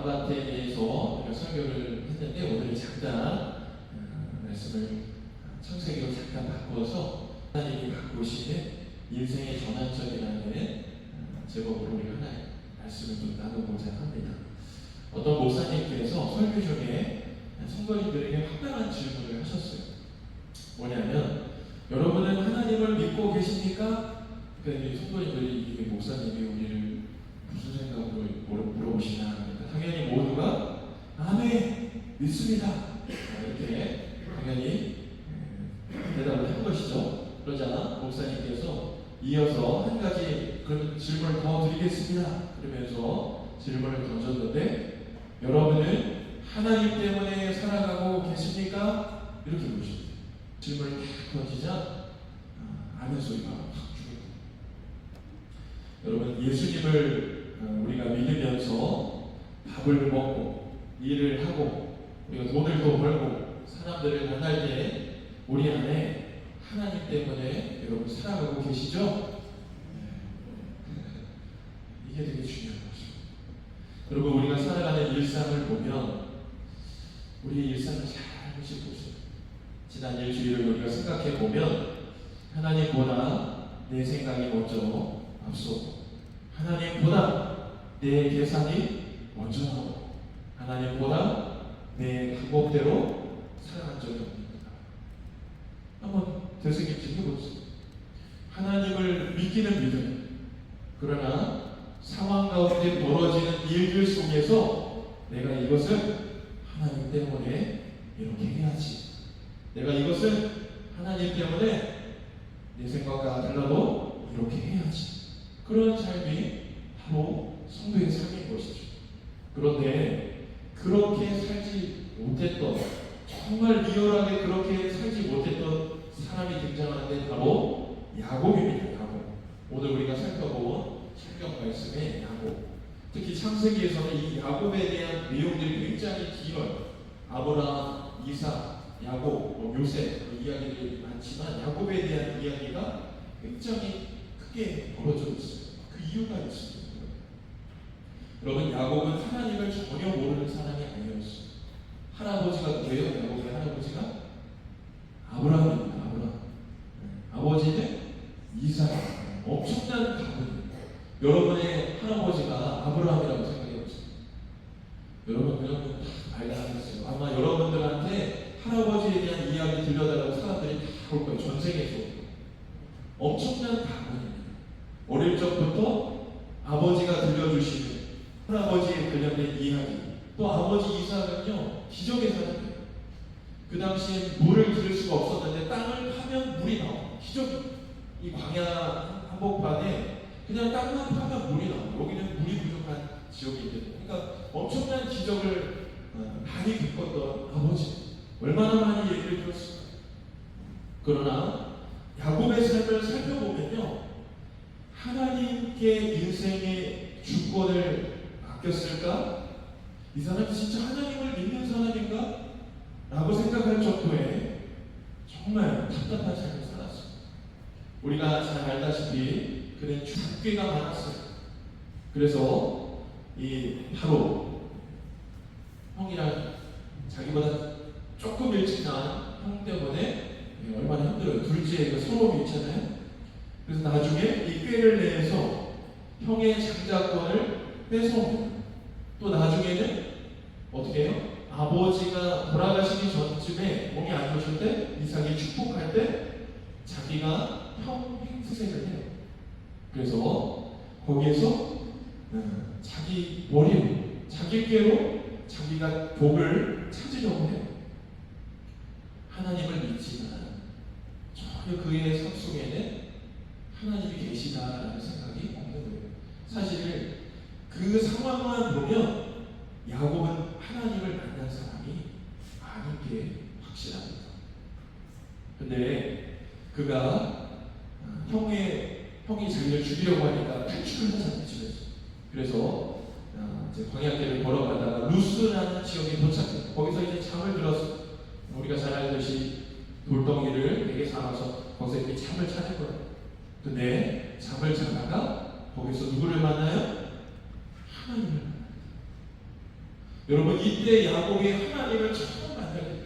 아바테에 대해서 우리가 설교를 했는데 오늘 잠깐 말씀을 창세기로 잠깐 바꿔서 하나님이 갖고 오시는 인생의 전환점이라는 제목으로 우리가 하나의 말씀을 좀 나누고자 합니다. 어떤 목사님께서 설교 중에 성도님들에게 황당한 질문을 하셨어요. 뭐냐면, 여러분은 하나님을 믿고 계십니까? 그러니까 성도님들이 목사님이 우리를 무슨 생각으로 물어보시나 하니까 당연히 모두가 아멘 믿습니다 이렇게 당연히 대답을 한 것이죠. 그러자 목사님께서 이어서 한 가지 그런 질문을 더 드리겠습니다 그러면서 질문을 던졌는데, 여러분은 하나님 때문에 살아가고 계십니까? 이렇게 물으십니다. 질문을 딱 던지자 아멘 소리가 확 죽어요. 여러분, 예수님을 우리가 믿으면서 밥을 먹고 일을 하고 우리가 돈을 더 벌고 사람들을 만날 때 우리 안에 하나님 때문에 여러분 살아가고 계시죠? 이게 되게 중요한 거죠. 여러분, 우리가 살아가는 일상을 보면 우리의 일상을 잘 보실 수 있어요. 지난 일주일을 우리가 생각해 보면 하나님보다 내 생각이 먼저 앞서고, 하나님보다 내 계산이 먼저 나오고, 하나님보다 내 방법대로 살아간 적이 없습니다. 한번 되새김질 해보세요. 하나님을 믿기는 믿음, 그러나 상황 가운데 벌어지는 일들 속에서 내가 이것을 하나님 때문에 이렇게 해야지, 내가 이것을 하나님 때문에 내 생각과 달라도 이렇게 해야지, 그런 삶이 바로 성도의 삶인 것이죠. 그런데 그렇게 살지 못했던, 정말 리얼하게 그렇게 살지 못했던 사람이 등장하는데 바로 야곱입니다. 야곱. 오늘 우리가 살펴본 성경 말씀의 야곱. 특히 창세기에서는 이 야곱에 대한 내용들이 굉장히 길어요. 아브라함, 이삭, 야곱, 요셉 이야기들이 많지만 야곱에 대한 이야기가 굉장히 크게 벌어져 있어요. 그 이유가 있습니다. 여러분, 야곱은 하나님을 전혀 모르는 사람이 아니었어요. 할아버지가 누구예요? 야곱의 할아버지가 아브라함입니다. 아브라함. 아버지는 이삭. 엄청난 가문이에요. 여러분의 할아버지가 아브라함이라고 생각해보세요. 여러분, 그러면 말도 안 했어요. 아마 여러분들한테 할아버지에 대한 이야기 들려달라고 사람들이 다 올 거예요. 전생에서. 엄청난 가문입니다. 어릴 적부터 아버지가 들려주시는 할아버지에 관련된 이야기, 또 아버지 이삭은요 기적의 사람이에요. 그 당시에 물을 들을 수가 없었는데 땅을 파면 물이 나와요. 기적이. 이 광야 한복판에 그냥 땅만 파면 물이 나와요. 여기는 물이 부족한 지역인데, 그러니까 엄청난 기적을 많이 겪었던 아버지, 얼마나 많이 얘기를 들었을까요? 그러나 야곱의 삶을 살펴보면요, 하나님께 인생의 주권을 맡겼을까? 이 사람이 진짜 하나님을 믿는 사람인가? 라고 생각할 정도의 정말 답답한 삶을 살았어요. 우리가 잘 알다시피 그는 죽괴가 많았어요. 그래서 바로 형이랑 자기보다 조금 일찍 낳은 형 때문에 얼마나 힘들어요. 둘째의 그 서러움이 있잖아요. 그래서 나중에 이 꾀를 내서 형의 장자권을 뺏어옵니다. 또 나중에는 어떻게 해요? 아버지가 돌아가시기 전쯤에 몸이 안 좋으실 때, 이삭이 축복할 때 자기가 형 행세를 해요. 그래서 거기에서 자기 머리로, 자기 꾀로 자기가 복을 찾으려고 해요. 하나님을 믿지만 전혀 그의 삶 속에는 하나님이 계시다라는 생각이 없는 거예요. 사실 그 상황만 보면 야곱은 하나님을 만난 사람이 아닌 게 확실합니다. 근데 그가 형이 자기를 죽이려고 하니까 탈출을 하잖아요, 집에서. 그래서 이제 광야길을 걸어가다가 루스라는 지역에 도착해요. 거기서 이제 잠을 들었어요. 우리가 잘 알듯이 돌덩이를 베개 삼아서 거기서 이렇게 잠을 찾을 거예요. 근데 잠을 자다가 거기서 누구를 만나요? 하나님을 만나요. 여러분, 이때 야곱이 하나님을 처음 만나게 돼요.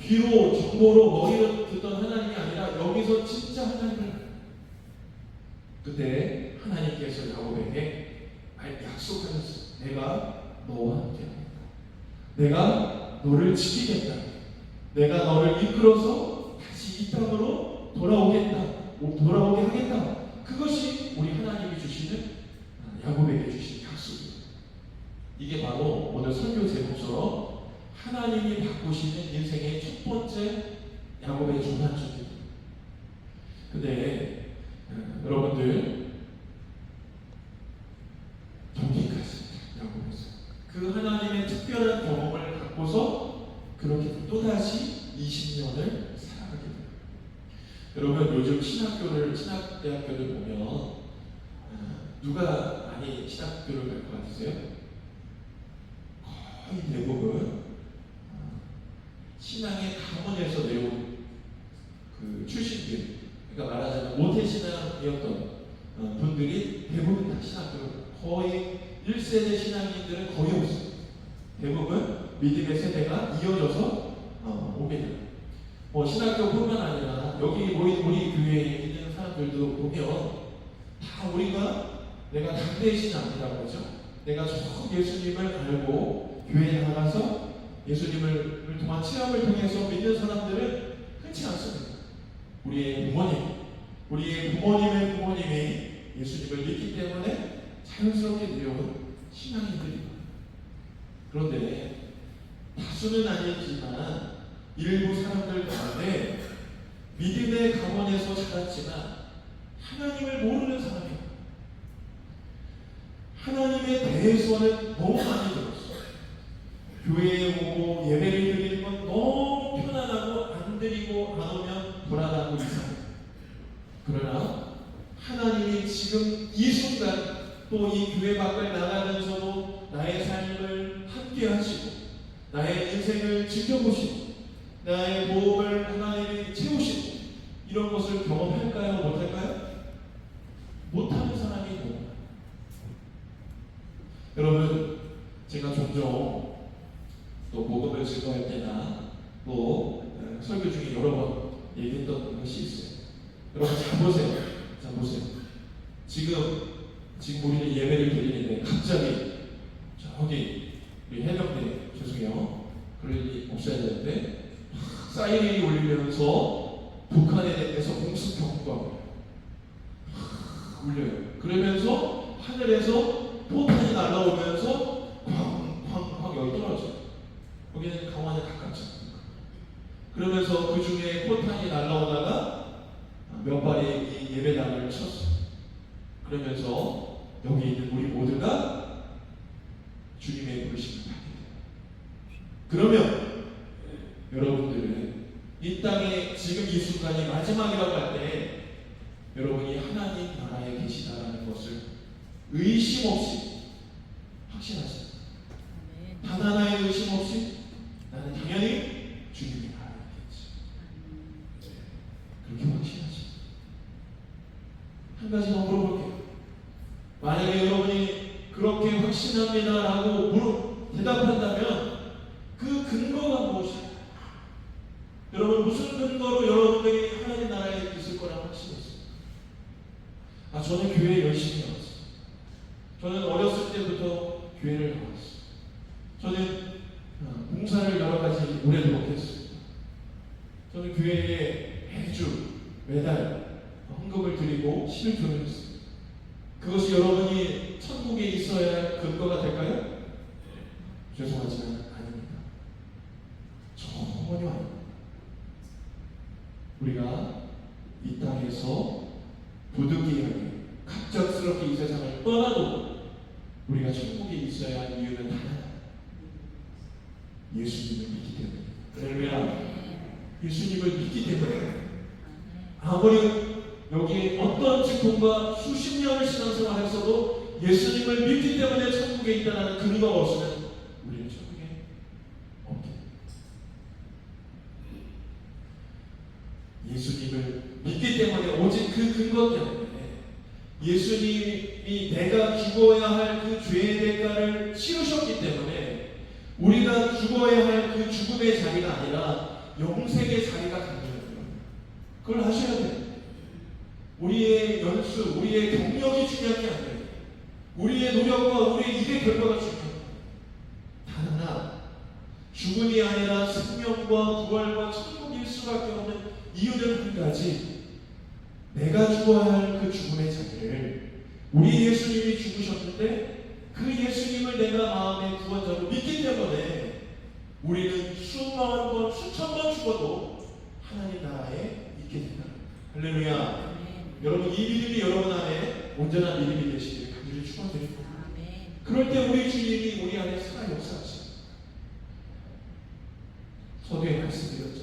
귀로 정보로 머리로 듣던 하나님이 아니라 여기서 진짜 하나님을 만나요. 그때 하나님께서 야곱에게 약속하셨어요. 내가 너와 함께하겠다. 내가 너를 지키겠다. 내가 너를 이끌어서 다시 이 땅으로 돌아오게 하겠다. 그것이 우리 하나님이 주시는, 야곱에게 주신 약속입니다. 이게 바로 오늘 설교 제목처럼 하나님이 바꾸시는 인생의 첫 번째 야곱의 전환점입니다. 근데 여러분들, 여기까지 야곱에서 그 하나님의 특별한 경험을 갖고서 그렇게 또다시 20년을 살아가게 돼요. 여러분, 요즘 신학대학교를 보면 누가 많이 신학교를 갈 것 같으세요? 거의 대부분 신앙의 가문에서 내온 그 출신들, 그러니까 말하자면 모태신앙이었던 분들이 대부분 다 신학교를, 거의 1세대 신앙인들은 거의 없어요. 대부분 믿음의 세대가 이어져서 오게 돼요. 신학교뿐만 아니라 여기 모인 우리 교회에 있는 사람들도 보면 다 내가 당대의 신앙이라고 하죠. 내가 저 예수님을 알고 교회에 나가서 예수님을 통한 체험을 통해서 믿는 사람들은 흔치 않습니다. 우리의 부모님의 부모님이 예수님을 믿기 때문에 자연스럽게 내려온 신앙인들입니다. 그런데 다수는 아니지만 일부 사람들 가운데 믿음의 가문에서 자랐지만 하나님을 모르는 사람이에요. 하나님에 대해서는 너무 많이 들었어요. 교회에 오고 예배를 드리는 건 너무 편안하고, 안 드리고 안 오면 불안하고 이상해요. 그러나 하나님이 지금 이 순간 또 이 교회 밖을 나가면서도 나의 삶을 함께 하시고 나의 인생을 지켜보시고 나의 모험을 하나님이 채우시고 이런 것을 경험할까요? 못할까요? 못하는 사람이 있는. 여러분, 제가 종종 또 복음을 증거할 때나 또 설교 중에 여러 번 얘기했던 것이 있어요. 여러분 잘 보세요. 지금 우리는 예배를 드리는데 갑자기 저기 우리 해병대, 죄송해요, 그럴 일이 없어야 되는데 사이렌이 울리면서 북한에 대해서 공습 경보가 울려요. 그러면서 하늘에서 포탄이 날아오면서 쾅쾅쾅 여기 떨어져요. 여기는 강원에 가깝지 않습니까? 그러면서 그 중에 포탄이 날아오다가 몇 발이 이 예배당을 쳤어요. 그러면서 여기 있는 우리 모두가 주님의 부르심을 받게 돼요. 그러면 여러분들은 이 땅에 지금 이 순간이 마지막이라고 할 때 여러분이 하나님 나라에 계시다라는 것을 의심 없이 확신하세요. 단 하나의 의심 없이 나는 당연히 주님의 나라에 있겠지. 그렇게 확신하세요. 한 가지 더 물어볼게요. 만약에 여러분이 그렇게 확신합니다라고 대답한다면 그 근거가 무엇일까요? 여러분, 무슨 근거로 여러분들이 하나님 나라에 있을 거라고 확신했어요? 저는 교회에 열심히 나왔어요. 저는 어렸을 때부터 교회를 나왔어요. 저는 봉사를 여러 가지 오래도록 했습니다. 저는 교회에 매달 헌금을 드리고 실효를 했습니다. 그것이 여러분이 천국에 있어야 할 근거가 될까요? 죄송하지만 아닙니다. 전혀 아닙니다. 우리가 이 땅에서 부득이하게 갑작스럽게 이 세상을 떠나도 우리가 천국에 있어야 할 이유는 단 하나, 예수님을 믿기 때문에. 할렐루야. 예수님을 믿기 때문에. 아무리 여기 어떤 직분과 수십 년을 신앙생활했어도 예수님을 믿기 때문에 천국에 있다는 근거가 없으면 우리는 천국에 없게 됩니다. 예수님을 믿기 때문에, 오직 그 근거 때문에 예수님이 내가 죽어야 할 그 죄의 대가를 치르셨기 때문에 영생의 자리가 가능해요. 그걸 아셔야 돼요. 우리의 연수, 우리의 경력이 중요한 게 아니에요. 우리의 노력과 우리의 일의 결과가 중요해요. 단 하나, 죽음이 아니라 생명과 부활과 천국일 수밖에 없는 이유는 한 가지. 내가 죽어야 할 그 죽음의 자리를 우리 예수님이 죽으셨는데 그 예수님을 내가 마음의 구원자로 믿기 때문에 우리는 수만 번, 수천 번 죽어도 하나님 나라에 있게 된다. 할렐루야. 여러분, 이 믿음이 여러분 안에 온전한 믿음이 되시기를 간절히 축원드립니다. 그럴 때 우리 주님이 우리 안에 살아 역사하십니다. 서두에 말씀드렸죠.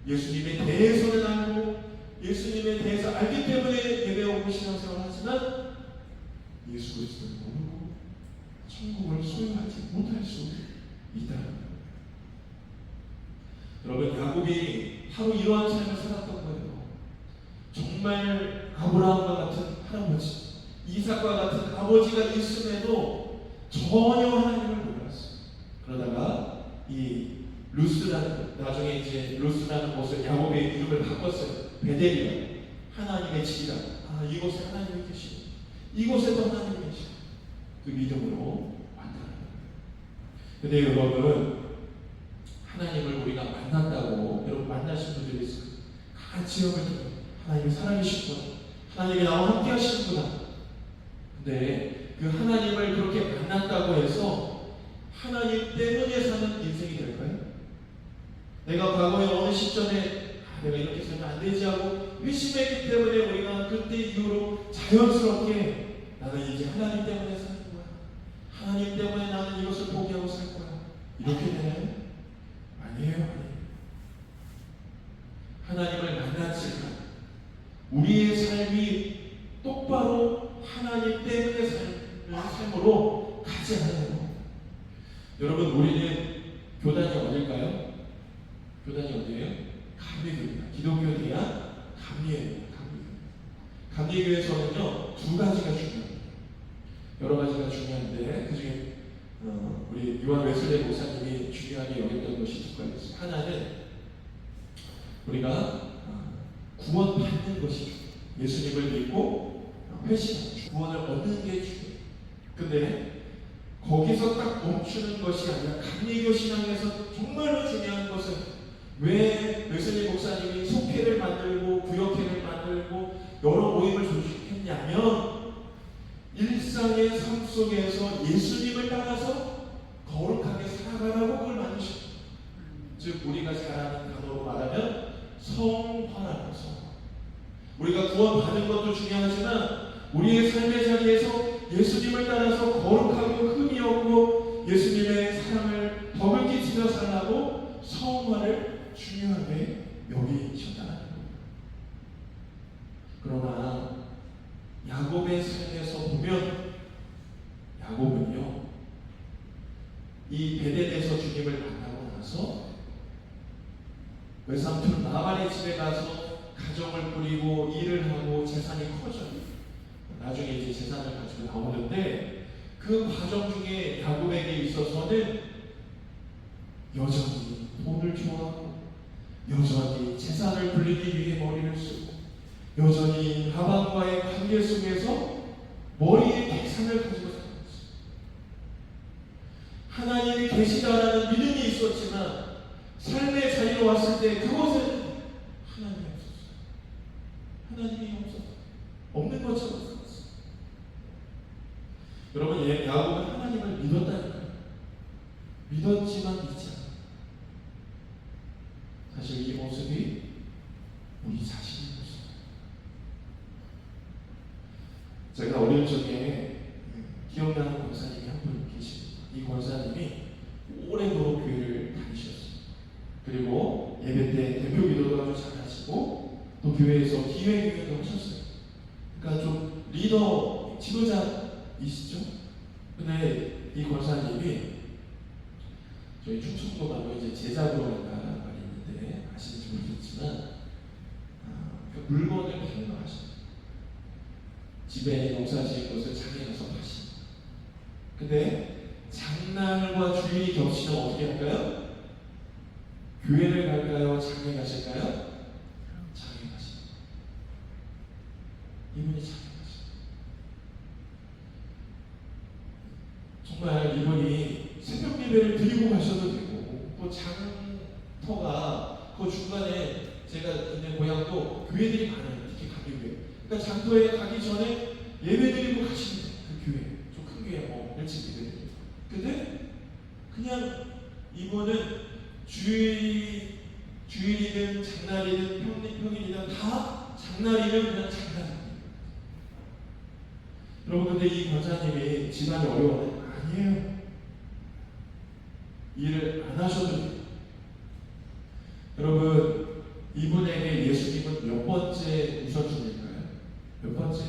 예수님에 대해서는 알고 예수님에 대해서 알기 때문에 예배하고 신앙생활을 하지만 예수 그리스도를 모르고 천국을 소유하지 못할 수 있다는 거예요. 여러분, 야곱이 바로 이러한 삶을 살았던 거예요. 정말 아브라함과 같은 할아버지, 이삭과 같은 아버지가 있음에도 전혀 하나님을 몰랐어요. 그러다가 이 루스라는, 나중에 이제 루스라는 곳을 야곱의 이름을 바꿨어요. 베델이라, 하나님의 집이라. 이곳에 하나님이 계시고 이곳에도 하나님이 계시고 그 믿음으로 왔다는 거예요. 근데 여러분, 하나님을 우리가 만났다고, 여러분 만나신 분들이 있어요. 같이 여길 때 하나님이 살아계시구나, 하나님이 나와 함께 하시는구나. 근데 그 하나님을 그렇게 만났다고 해서 하나님 때문에 사는 인생이 될까요? 내가 과거에 어느 시점에 내가 이렇게 살면 안 되지 하고 회심했기 때문에 우리가 그때 이후로 자연스럽게 나는 이제 하나님 때문에 사는 거야, 하나님 때문에 나는 이것을 포기하고 살 거야, 이렇게 되나요? 아니에요. 하나님을 만났을까? 우리의 삶이 똑바로 하나님 때문에 사는 삶으로 가지 않아요. 여러분, 우리는 교단이 어딜까요? 교단이 어디예요? 감리교입니다. 기독교 대학 감리교회입니다. 감리교회에서는요, 두 가지가 중요합니다. 여러 가지가 중요한데 그 중에 우리 요한 웨슬레이 목사님이 중요하게 여겼던 것이 두 가지 있습니다. 하나는 우리가 구원받는 것이, 예수님을 믿고 회심하고 구원을 얻는 게 중요해요. 근데 거기서 딱 멈추는 것이 아니라 감리교 신앙에서 정말로 중요한 것은, 왜 웨슬리 목사님이 속회를 만들고 구역회를 만들고 여러 모임을 조직했냐면 일상의 삶 속에서 예수님을 따라서 거룩하게 살아가라고 그걸 만드셨어요. 즉 우리가 잘 아는 단어로 말하면 성화라는 성화. 우리가 구원받는 것도 중요하지만 우리의 삶의 자리에서 예수님을 따라서 거룩하고 흠이 없고 예수님의 사랑을 덕을 끼치며 살라고 성화를 중요하게 여기셨다는 거예요. 그러나 야곱의 삶에서 보면 야곱은요, 이 베델에서 주님을 만나고 나서 외삼촌 라반의 집에 가서 가정을 꾸리고 일을 하고 재산이 커져요. 나중에 이제 재산을 가지고 나오는데 그 과정 중에 야곱에게 있어서는 여전히 돈을 좋아하고 여전히 재산을 불리기 위해 머리를 쓰고 여전히 라반과의 관계 속에서 머리에 계산을 가지고 살았어요. 하나님이 계시다라는 믿음이 있었지만 삶의 자리로 왔을 때 그것은 하나님이 없었어요. 하나님이 없었어요. 없는 것처럼 살았어요. 여러분, 야곱은 하나님을 믿었다니까요. 믿었지만 믿지 않아요. 사실 이 모습이 우리 자신의 모습이에요. 제가 어릴 적에 기억나는 권사님이 한 분 계십니다. 이 권사님이 오래도록 교회를 다니셨어요. 그리고 예배 때 대표 기도도 아주 잘하시고 또 교회에서 기획위원도 하셨어요. 그러니까 좀 리더, 지도자이시죠. 근데 이 권사님이 저희 충청도 가면 이제 제자부로 간다는 말이 있는데 아시는지 모르겠지만 그 물건을 팔로하십니다. 집에 농사 지은 것을 장에 가서 파십니다. 근데 장날과 주일이 겹치면 어떻게 할까요? 교회를 갈까요? 장에 가실까요? 장에 가십니다. 이분이 장에 가십니다. 정말 이분이 새벽 예배를 드리고 가셔도 되고, 또 장터가 그 중간에 제가 있는 고향도 교회들이 많아요. 특히 가교회. 그러니까 장터에 가기 전에 예배 드리고 가시면 돼요. 그 교회. 좀 큰 교회, 뭐, 일찍 예배 드리고. 근데 그냥 이분은 주일이든 장날이든 평일이든 다 장날이면 그냥 장날입니다. 여러분, 근데 이 권사님이 집안이 어려워요? 아니에요. 일을 안 하셔도 돼요. 여러분, 이분에게 예수님은 몇 번째 우선순위일까요? 몇 번째?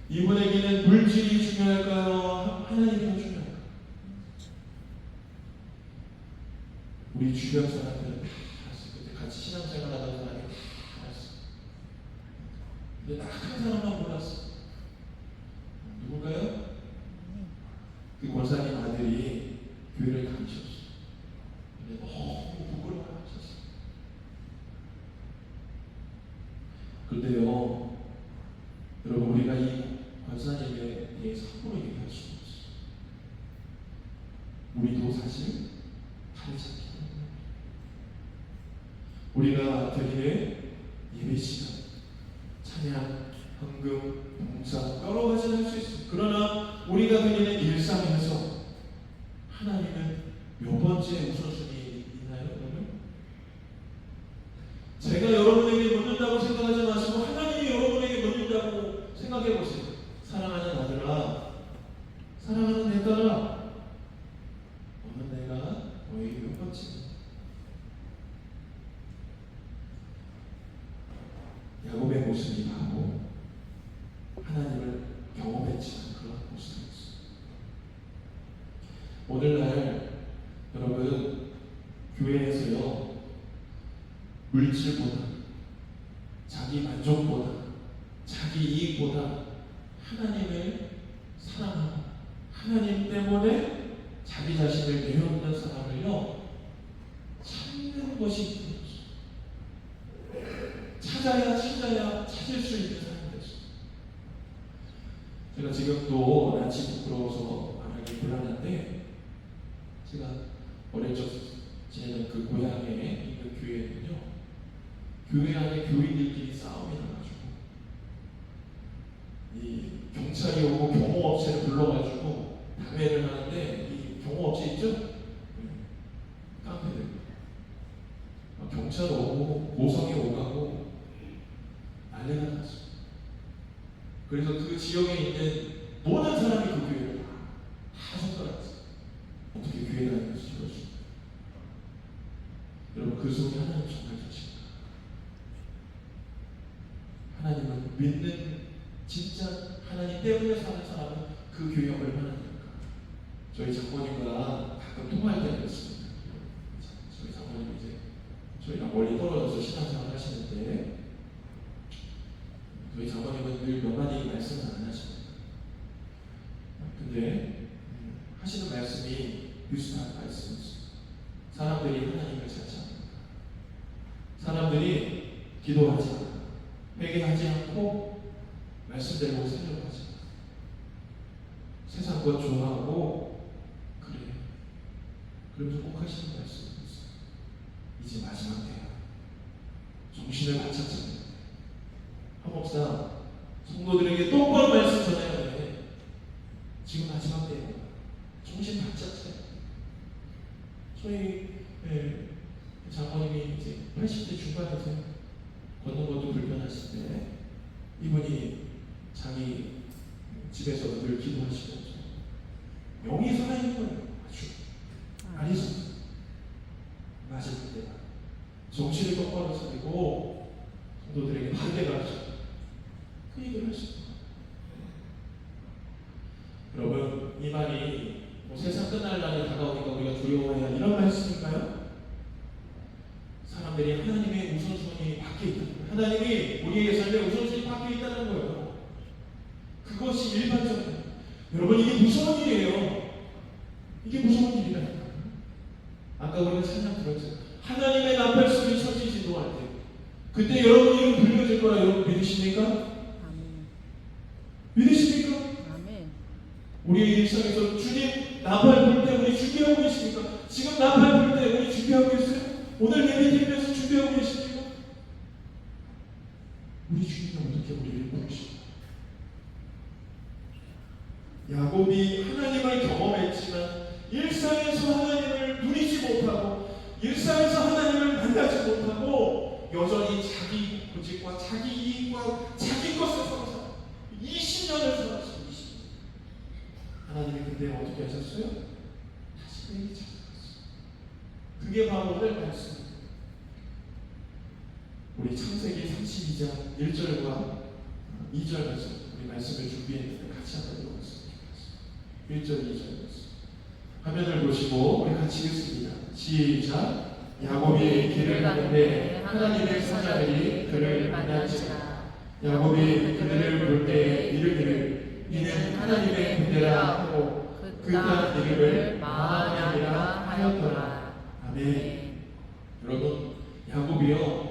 이분에게는 물질이 중요할까요? 하나님이 더 중요할까요? 우리 주변 사람들은 다 알았어요. 그때 같이 신앙생활 하던 사람이 다 알았어요. 근데 딱 한 사람만 몰랐어. 누굴까요? 그 권사님 아들이 교회를 다니셨어요. 근데 너무 부끄러워하셨어요. 그런데요, 여러분, 우리가 이 권사님에 대해서 함부로 얘기할 수는 없어요. 우리도 사실 가르쳤기 때문에 우리가 드리는 예배 시간, 찬양, 헌금, 봉사 여러 가지를 할 수 있어요. 그러나 우리가 드리는 일상에서 하나님은 몇 번째 우선순위 있나요? 여러분? 제가 여러분에게 묻는다고 생각하지 마시고 하나님이 여러분에게 묻는다고 생각해 보세요. 사랑하는 아들아, 사랑하는 내 딸아, 너는 내가 너에게 몇 번째? 야곱의 모습이 바로 하나님을 경험했지만 그런 모습이었어요. 오늘날 여러분, 교회에서요, 물질보다, 자기 만족보다, 자기 이익보다 하나님을 사랑하고 하나님 때문에 자기 자신을 내어놓는 사람을요, 찾는 것이 힘들어요. 찾아야 찾을 수 있는 사람이었어요. 제가 지금도 낯이 부끄러워서 말하기 곤란한데, 제가 어릴 적 지내던 그 고향에 있는 교회는요, 교회 안에 교인들끼리 싸움이 나가지고 이 경찰이 오고 경호업체를 불러가지고 담회를 하는데, 이 경호업체 있죠? 깡패들 경찰 오고 고성이 오가고 난리가 났어요. 그래서 그 지역에 있는 모든 사람이 그 교회를 다 손가락했어요. 어떻게 교회 다니면서 이럴 수 있나요? 여러분, 그 속에 하나님 정말 계십니다. 하나님은 믿는, 진짜 하나님 때문에 사는 사람은 그 교회가 얼마나 될까? 저희 장모님과 가끔 통화할 때가 있습니다. 저희 장모님 이제 저희랑 멀리 떨어져서 신앙생활 하시는데, 저희 장모님은 늘 몇 마디 말씀을 안 하십니다. 근데 하시는 말씀이 비슷한 말씀이었어요. 사람들이 하나님을 찾지 않는다. 사람들이 기도하지 않는다. 회개하지 않고 말씀대로 살려고 하지 않는다. 세상 것 좋아하고 그래. 그러면서 꼭 하시는 말씀이 있어요. 이제 마지막 때야. 정신을 바짝 차려야 돼. 한 목사, 성도들에게 똑바로 말씀 전해야 돼. 지금 마지막 때야. 정신 바짝 차려. 저희 장모님이 이제 80대 중반이세요. 걷는 것도 불편하실 때 이분이 자기 집에서 늘 기도하시면서 영이 살아있는 거예요. 아주 아리수 맞을 때가 정신을 똑바로 차리고 성도들에게 반대 가르쳐 그 얘기를 하십니다. 여러분, 이 말이 뭐 세상 끝날 날이 다가오니까 우리가 두려워해야 이런 말씀인가요? 사람들이 하나님의 우선순위 밖에 있다는 거예요. 하나님이 우리의 삶에 우선순위 밖에 있다는 거예요. 그것이 일반적이에요. 여러분, 이게 무서운 일이에요. 이게 무서운 일이라니까요. 아까 우리가 찬양 들었죠. 하나님의 나팔 소리 천지 진동할 때, 그때 여러분 이름 불려질 거라 여러분 믿으십니까? 아멘. 믿으십니까? 아멘. 우리의 일상에서 주님 나팔 불 때 우리 준비하고 계십니까? 지금 나팔 불 때 우리 준비하고 계세요? 오늘 예배 드리면서 준비하고 계십니까? 우리 주님은 어떻게 우리를 부르십니까? 야곱이 하나님을 경험했지만 일상에서 하나님을 누리지 못하고 일상에서 하나님을 만나지 못하고 여전히 자기 고집과 자기 이익과 자기 것을 살아서 20년을 살았어요. 20년. 하나님이 그때 어떻게 하셨어요? 다시 그에게 찾아갔어요. 그게 바로 오늘 말씀입니다. 우리 창세기 32장 1절과 2절 말씀, 우리 말씀을 준비했는데 같이 한번 읽어보겠습니다. 1절, 2절 말씀. 화면을 보시고 우리 같이 읽습니다. 시작. 야곱이 길을 가는데 하나님의 사자들이 그를 만난지라. 야곱이 그들을 볼 때에 이르기를 이는 하나님의 군대라 하고 그 땅 이름을 마하나이라 하였더라. 아멘. 여러분, 야곱이요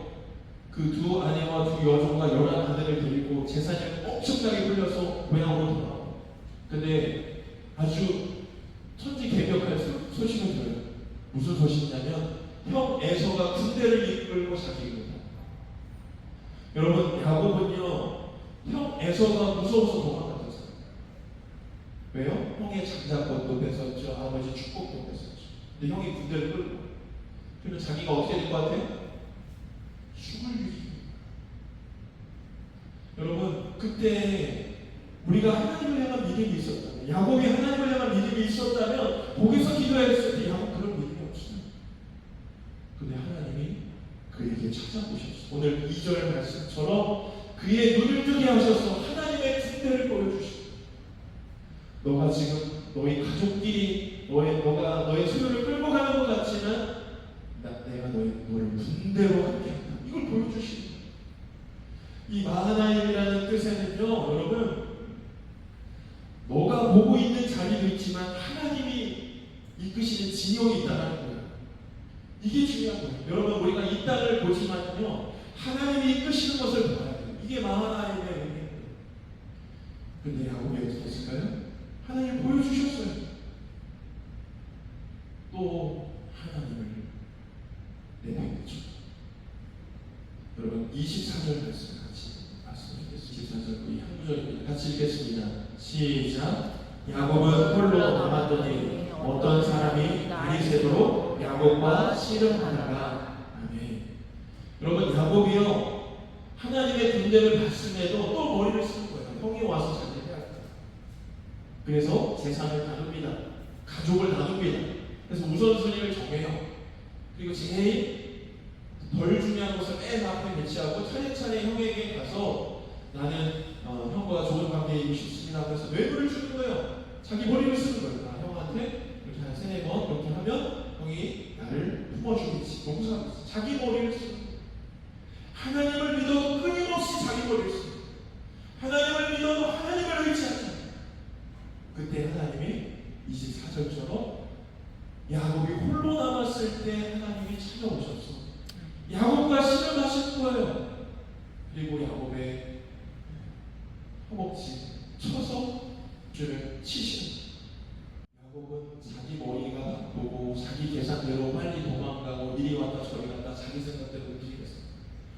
그 두 아내와 두 여종과 11아들을 데리고 재산을 엄청나게 불려서 고향으로 돌아와요. 근데 아주 천지개벽할 소식을 들어요. 무슨 소식이냐면 형 에서가 군대를 이끌고 자기입니다. 여러분, 야곱은요 형 에서가 무서워서 도망갔어요. 왜요? 형의 장자권도 뺏었죠. 아버지 축복도 뺏었죠. 근데 형이 군대를 끌고 그러면 자기가 어떻게 될 것 같아요? 죽을 일이. 여러분, 그때 우리가 하나님을 향한 믿음이 있었다면, 야곱이 하나님을 향한 믿음이 있었다면 거기서 기도했을 때 야곱 그런 믿음이 없어요. 근데 하나님이 그에게 찾아보셨어요. 오늘 2절 말씀처럼 그의 눈을 뜨게 하셔서 하나님의 군대를 보여주시고, 너가 지금 너희 가족끼리 너가 너의 소유를 끌고 가는 것 같지만 내가 너를 군대로 함께한다. 이걸 보여주시는 거예요. 이 마하나임이라는 뜻에는요, 여러분, 너가 보고 있는 자리도 있지만 하나님이 이끄시는 진영이 있다는 거예요. 이게 중요한 거예요. 여러분, 우리가 이 땅을 보지만요, 하나님이 이끄시는 것을 봐야 돼요. 이게 마하나임의 의미예요. 근데 야곱이 어떻게 했을까요? 하나님 보여주셨어요. 또 하나님을 내팽개쳐. 여러분, 24절 말씀 같이 말씀드리겠습니다. 24절 이 한 구절입니다. 같이 읽겠습니다. 시작. 야곱은 홀로 남았더니 어떤 사람이 날이 새도록 야곱과 씨름하다가. 아멘. 여러분, 야곱이요 하나님의 군대를 봤음에도 또 머리를 쓰는 거예요. 형이 와서 자기를 해야 돼. 그래서 재산을 나눕니다. 가족을 나눕니다. 그래서 우선순위를 정해요. 그리고 제일 덜 중요한 것을 맨 앞에 배치하고 차례차례 형에게 가서 나는 형과 좋은 관계에 있고 싶습니다. 그래서 뇌물을 주는 거예요. 자기 머리를 쓰는 거예요. 형한테 이렇게 한 3-4번 이렇게 하면 형이 나를 품어주겠지, 용서하겠지. 자기 머리를 쓰는 거예요. 하나님을 믿어도 끊임없이 자기 머리를 쓰는 거예요. 하나님을 믿어도 하나님을 의지하지 않아요. 그때 하나님이 24절처럼 야곱이 홀로 남았을 때 하나님이 찾아오셔서 야곱과 씨름하실 거예요. 그리고 야곱의 허벅지 쳐서 줄을 치시는. 야곱은 자기 머리가 바쁘고 자기 계산대로 빨리 도망가고 이리 왔다 저리 갔다 자기 생각대로 움직였어요.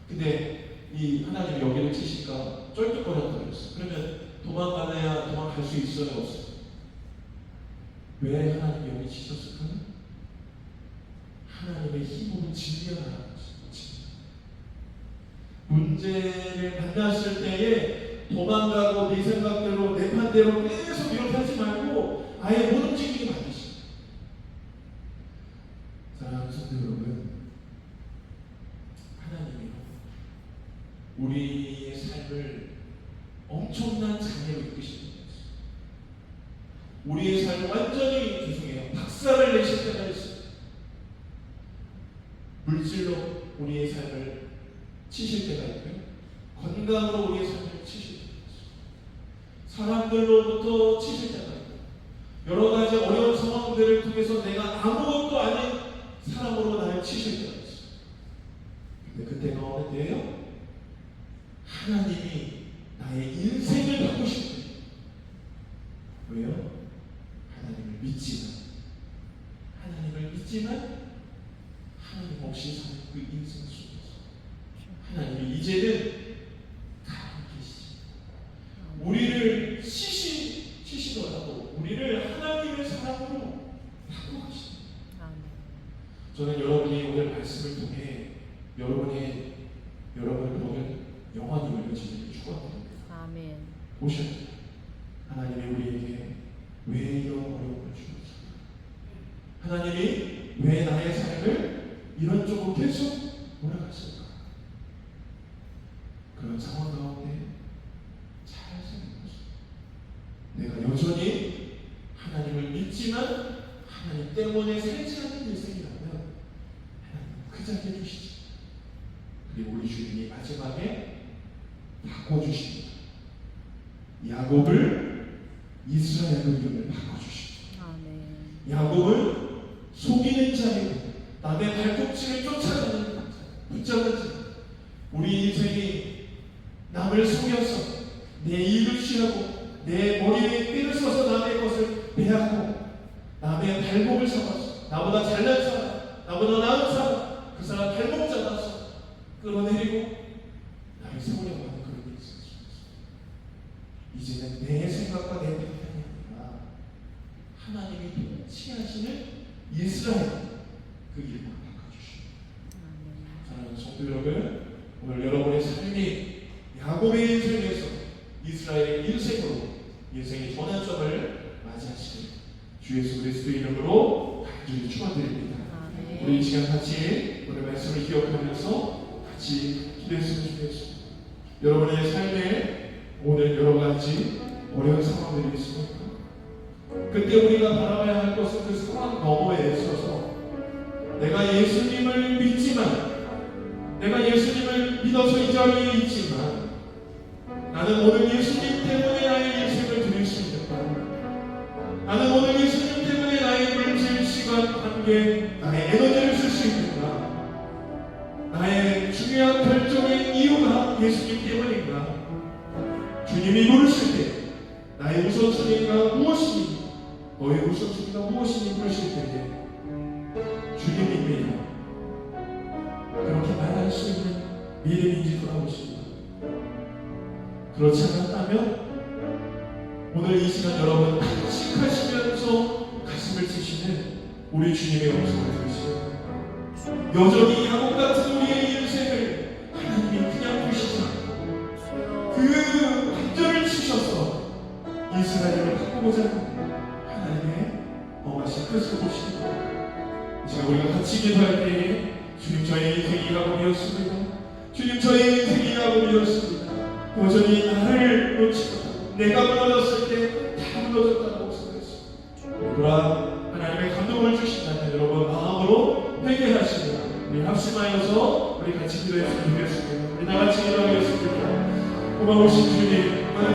근데 이 하나님이 여기를 치시니까 쩔뚝거렸다 그랬어요. 그러면 도망갈 수 있어요, 없어요? 왜 하나님이 여기 치셨을까요? 하나님의 힘으로 진리하라는 것입니다. 문제를 만났을 때에 도망가고 네 생각대로 내 판대로 계속 이렇게 하지 말고 아예 못 움직이게 만드십니다. 사랑하는 성도 여러분, 하나님이요 우리의 삶을 엄청난 장애로 이끄시는 거예요. 우리의 삶을 완전히 죄송해요 박살을 내실 때가 있어요. 물질로 우리의 삶을 치실 때가 있고요. 건강으로 우리의 삶을 치실 때가 있어요. 사람들로부터 치실 때가 있고 여러 가지 어려운 상황들을 통해서 내가 아무것도 아닌 하나님이 나의 인생을 바꾸실 때, 왜요? 하나님을 믿지만 하나님 없이 사는 그 인생 속에서 하나님이 이제는 가만히 계시지. 우리를 치시더라도 우리를 하나님의 사랑으로 바꾸시니다. 저는 여러분이 오늘 말씀을 통해 여러분을 보는 영원히 열려지기를 축원드립니다. 아멘. 보셨죠? 하나님이 우리에게 왜 이런 어려움을 주셨을까? 하나님이 왜 나의 삶을 이런 쪽으로 계속 몰아갔을까? 그런 상황 가운데 잘 생각하십시오. 내가 여전히 하나님을 믿지만 하나님 때문에 살지 않는 인생이라면 하나님은 그 자리에 주시지. 그리고 우리 주님이 마지막에 바꿔주십니다. 야곱을 이스라엘로 이름을 바꿔주십니다. 야곱을 속이는 자이고 남의 발꿈치를 쫓아가는 자, 붙잡는 자. 우리 인생이 남을 속여서 내 이익을 취하고 내 머리에 삐를 써서 남의 것을 빼앗고 남의 발목을 잡아서 나보다 잘난 사람, 나보다 나은 사람, 그 사람 발목 잡아서 끌어내리고 나를 세우려고 하는 그런 일이 있었습니다. 이제는 내 생각과 내 판단이 아니라 하나님이 통치하시는 이스라엘 그 이름을 바꿔주십니다. 사랑하는 성도 여러분, 오늘 여러분의 삶이 야곱의 인생에서 이스라엘의 인생으로 인생의 전환점을 맞이하시길 주 예수 그리스도의 이름으로 간절히 축원드립니다. 우리 이 시간 같이 오늘 말씀을 기억하면서 같이 기도했으면 좋겠습니다. 여러분의 삶에 오늘 여러 가지 어려운 상황들이 있습니까? 그때 우리가 바라봐야 할 것은 그 상황 너머에 있어서 내가 예수님을 믿지만 내가 예수님을 믿어서 이 자리에 있지만 나는 오늘 예수님 때문에 나의 인생을 드릴 수 있는가? 나는 오늘 예수님 때문에 나의 물질, 시간, 관계, 나의 에너지를 쓸 수 있는가? 나의 중요한 결정의 이유가 예수님 때문인가? 주님이 물으실 때 나의 우선순위가 무엇이니? 너의 우선순위가 무엇이니? 물으실 때에 주님입니다. 그렇게 말할 수 있는 믿음인지 돌아보십니다. 그렇지 않았다면 오늘 이 시간 여러분 탄식하시면서 가슴을 치시는 우리 주님의 음성을 들으시고 여전히 야곱 같은 우리의 인생을 하나님이 그냥 두시지 않고 그 완전을 치셔서 이스라엘을 바꾸고자 하는 하나님의 엄하신 뜻을 보시는 거예요. 이 시간 우리가 같이 기도할 때에 주님 저의 인생이 야곱이었습니다. 주님 저의 인생이 야곱이었습니다. 여전히 나를 놓지 못하고 내가 무너졌을 때 다 무너졌다고 생각했습니다. 그러나 하나님의 감동을 주신다면 여러분 마음으로 회개하시며 우리 합심하여서 우리 같이 기도했으면 좋겠습니다. 우리 나같이 기도하겠습니다. 고마우신 주님